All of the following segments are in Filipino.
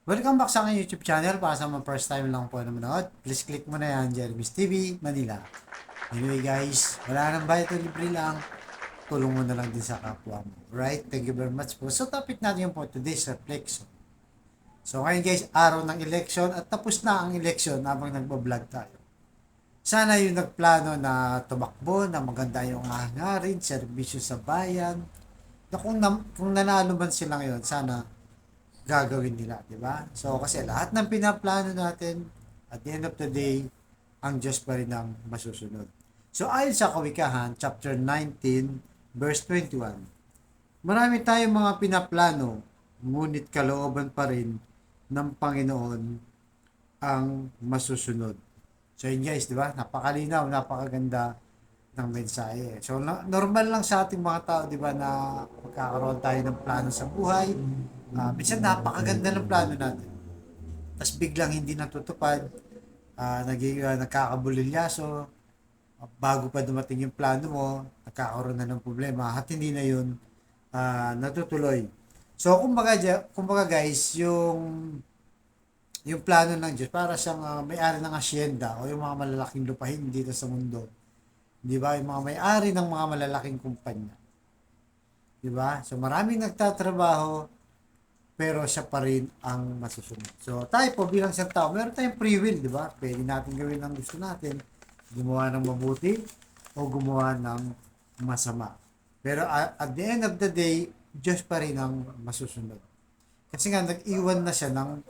Welcome back sa aking YouTube channel. Para sa mga first time lang po na manood, please click mo na yan, Jeremy's TV, Manila. Anyway guys, wala nang bayad o libre lang. Tulong mo na lang din sa kapwa mo. Right? Thank you very much po. So topic natin yung po today's reflection. So ngayon guys, araw ng election at tapos na ang election habang nagbablog tayo. Sana yung nagplano na tumakbo, na maganda yung hangarin, serbisyo sa bayan, na kung nanalo man sila ngayon, sana gagawin nila, di ba? So, kasi lahat ng pinaplano natin, at the end of the day, ang Diyos pa rin ang masusunod. So, ayon sa Kawikahan, chapter 19, verse 21, marami tayong mga pinaplano, ngunit kalooban pa rin ng Panginoon ang masusunod. So, yun guys, di ba? Napakalinaw, napakaganda ng mensahe. So, normal lang sa ating mga tao, di ba, na magkakaroon tayo ng plano sa buhay. Minsan napakaganda ng plano natin. Tapos biglang hindi natutupad, nagkakabulilyaso, bago pa dumating yung plano mo, nagkakaroon na ng problema at hindi na yun natutuloy. So, kumbaga guys, yung plano ng Diyos para siyang may-ari ng asyenda o yung mga malalaking lupahin dito sa mundo. Di ba? Yung mga may-ari ng mga malalaking kumpanya. Di ba? So, maraming nagtatrabaho, pero siya pa rin ang masusunod. So, tayo po bilang isang tao, meron tayong free will, di ba? Pwede natin gawin ang gusto natin, gumawa ng mabuti o gumawa ng masama. Pero at the end of the day, Diyos pa rin ang masusunod. Kasi nga, nag-iwan na siya ng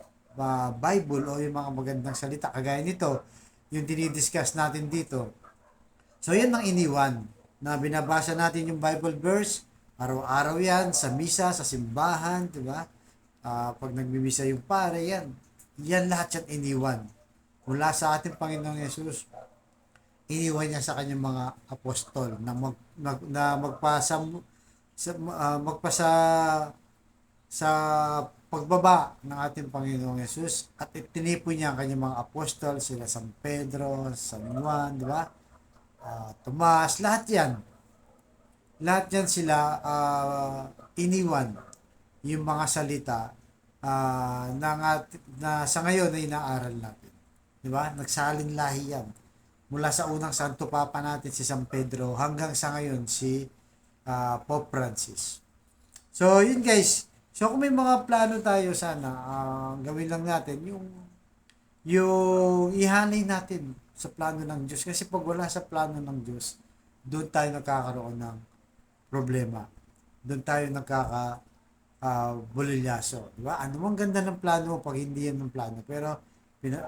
Bible o yung mga magandang salita. Kagaya nito, yung dinidiscuss natin dito. So, yan ang iniwan na binabasa natin yung Bible verse, araw-araw yan, sa misa, sa simbahan, di ba? Pag nagmimisa yung pare, yan lahat yan iniwan. Mula sa ating Panginoong Yesus, iniwan niya sa kanyang mga apostol na magpasa magpasa sa pagbaba ng ating Panginoong Yesus at itinipon niya ang kanyang mga apostol, sila San Pedro, San Juan, di ba? Tomas, lahat yan. Lahat yan sila iniwan yung mga salita na sa ngayon ay inaaral natin. Di ba? Nagsalin lahi yan. Mula sa unang Santo Papa natin si San Pedro hanggang sa ngayon si Pope Francis. So, yun guys. So, kung may mga plano tayo sana, gawin lang natin yung ihanay natin sa plano ng Diyos. Kasi pag wala sa plano ng Diyos, doon tayo nagkakaroon ng problema. Doon tayo bulilyaso. Diba? Ano mang ganda ng plano mo pag hindi yan ng plano. Pero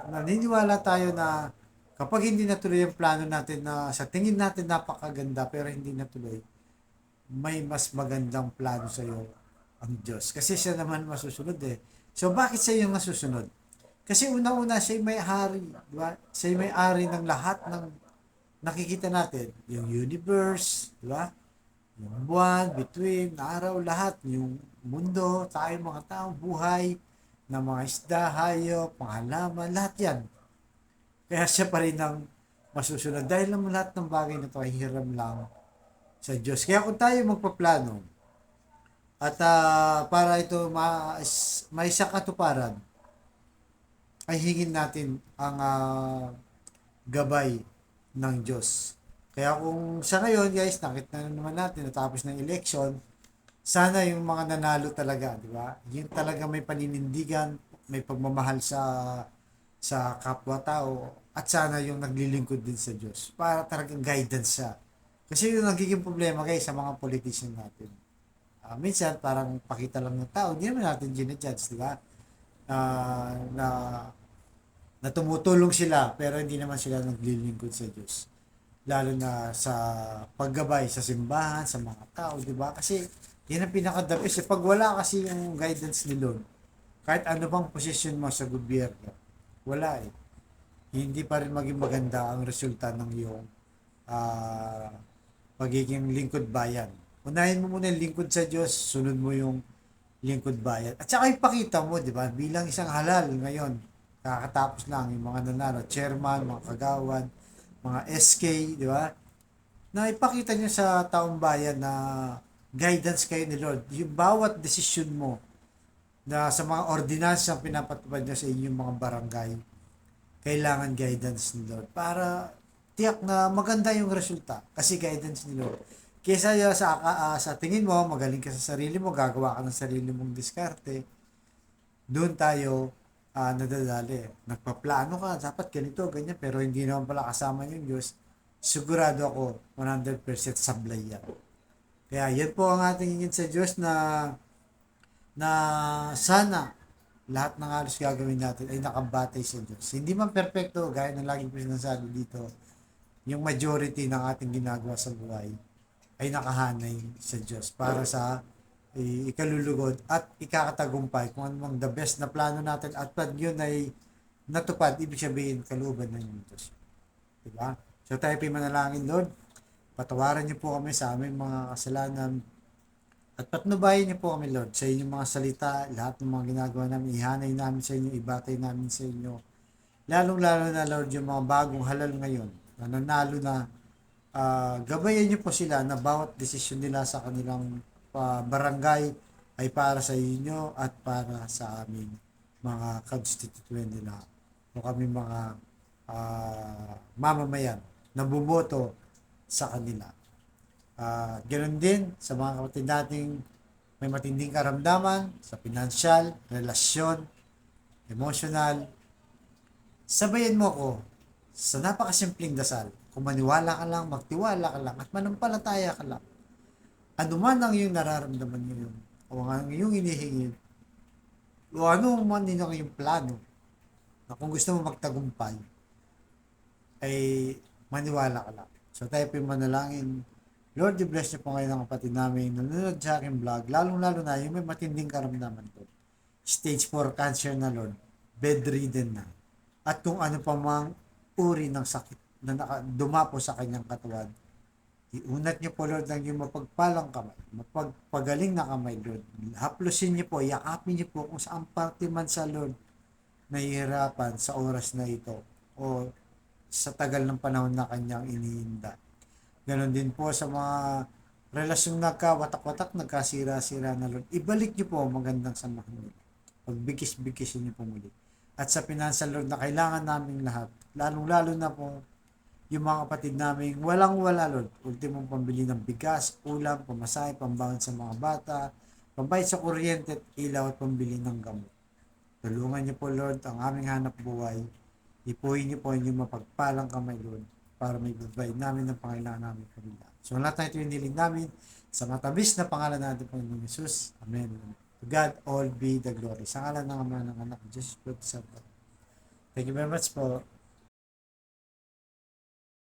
naniniwala tayo na kapag hindi natuloy yung plano natin na sa tingin natin napakaganda pero hindi natuloy, may mas magandang plano sa iyo ang Diyos. Kasi siya naman masusunod eh. So bakit siya yung masusunod? Kasi una-una siya may-ari, di ba? Siya may-ari ng lahat ng nakikita natin, yung universe, di ba? Yung buwan, between, araw, lahat, yung mundo, tayo mga tao, buhay, ng mga isda, hayop, mga halaman, lahat yan. Kaya siya pa rin ang masusunod. Dahil naman lahat ng bagay na ito ay hiram lang sa Diyos. Kaya kung tayo magpaplano, at para ito may sa katuparan, ay hingin natin ang gabay ng Diyos. Kaya kung sa ngayon guys, nakita na naman natin natapos ng election, sana yung mga nanalo talaga, di ba? Yung talaga may paninindigan, may pagmamahal sa kapwa-tao at sana yung naglilingkod din sa Diyos para talagang guidance siya. Kasi yung nagiging problema guys sa mga politician natin. Minsan parang pakita lang ng tao, hindi naman natin ginajudge, di ba? Na tumutulong sila pero hindi naman sila naglilingkod sa Diyos. Lalo na sa paggabay sa simbahan, sa mga tao, di ba? Kasi yan ang pinaka-the best. Pag wala kasi yung guidance ni Lord, kahit ano bang posisyon mo sa gobyerno, wala eh. Hindi pa rin maging maganda ang resulta ng iyong uh, pagiging lingkod bayan. Unahin mo muna yung lingkod sa Diyos, sunod mo yung lingkod bayan. At saka ipakita mo, di ba, bilang isang halal ngayon, kakatapos lang yung mga nanalo, chairman, mga kagawad, mga SK, di ba? Na ipakita nyo sa taong bayan na guidance kayo ni Lord. Yung bawat desisyon mo, na sa mga ordinansya pinapatupad niya sa inyong mga barangay, kailangan guidance ni Lord para tiyak na maganda yung resulta kasi guidance ni Lord. Kesa sa tingin mo, magaling ka sa sarili mo, gagawa ka ng sarili mong diskarte, doon tayo nadadali. Nagpaplano ka, dapat ganito, ganyan, pero hindi naman pala kasama yung Diyos. Sigurado ako, 100% sablay yan. Kaya yan po ang ating hingin sa Diyos na sana lahat ng halos gagawin natin ay nakabatay sa Diyos. Hindi man perfecto, gaya ng lagi ko sinasabi dito, yung majority ng ating ginagawa sa buhay ay nakahanay sa Diyos para sa ikalulugod at ikakatagumpay kung ano mang the best na plano natin at pag yun ay natupad, ibig sabihin kalooban ng Diyos. Diba? So tayo po manalangin, Lord. Patawaran niyo po kami sa aming mga kasalanan at patnubayan niyo po kami, Lord, sa inyong mga salita, lahat ng mga ginagawa namin, ihanay namin sa inyo, ibatay namin sa inyo. Lalong-lalo na, Lord, yung mga bagong halal ngayon, na nanalo na, gabayan niyo po sila na bawat desisyon nila sa kanilang barangay ay para sa inyo at para sa amin mga constituent nila o kami mga mamamayan na bumoto sa kanila. Ganoon din sa mga kapatid nating may matinding karamdaman sa pinansyal, relasyon, emotional. Sabayan mo ko sa napakasimpleng dasal. Kung maniwala ka lang, magtiwala ka lang, at manampalataya ka lang. Ano man ang iyong nararamdaman ngayon, o ang iyong inihingi, o ano man din ang iyong plano, na kung gusto mo magtagumpay, ay maniwala ka lang. So tayo po manalangin. Lord, i-bless niyo po ngayon ang kapatid namin nanonood sa aking vlog, lalong-lalo na yung may matinding karamdaman po. Stage 4 cancer na, Lord. Bedridden na. At kung ano pa mang uri ng sakit na dumapo sa kanyang katawan, iunat niyo po, Lord, ng yung mapagpalang kamay, mapagpagaling na kamay, Lord. Haplusin niyo po, yakapin niyo po kung saan parte man sa Lord nahihirapan sa oras na ito o sa tagal ng panahon na kanyang iniinda. Ganon din po sa mga relasyong nagkawatak-watak, nagkasira-sira na, Lord. Ibalik niyo po ang magandang samahan niyo. Pagbigis-bigisin niyo po muli. At sa financial, Lord, na kailangan namin lahat, lalong-lalo na po yung mga kapatid namin, walang-wala, Lord. Ultimong pambili ng bigas, ulam, pamasahe, pambangon sa mga bata, pambayad sa kuryente at ilaw at pambili ng gamot. Tulungan niyo po, Lord, ang aming hanap buhay. Ipuhin niyo po yung mapagpalang kamay, Lord, para may provide namin ng pangailangan namin kanila. So lahat na ito yung niling namin sa matabis na pangalan natin, Panginoon Jesus. Amen. To God all be the glory. Sa ngalan ng Ama ng Anak, Jesus Christ. Thank you very much po.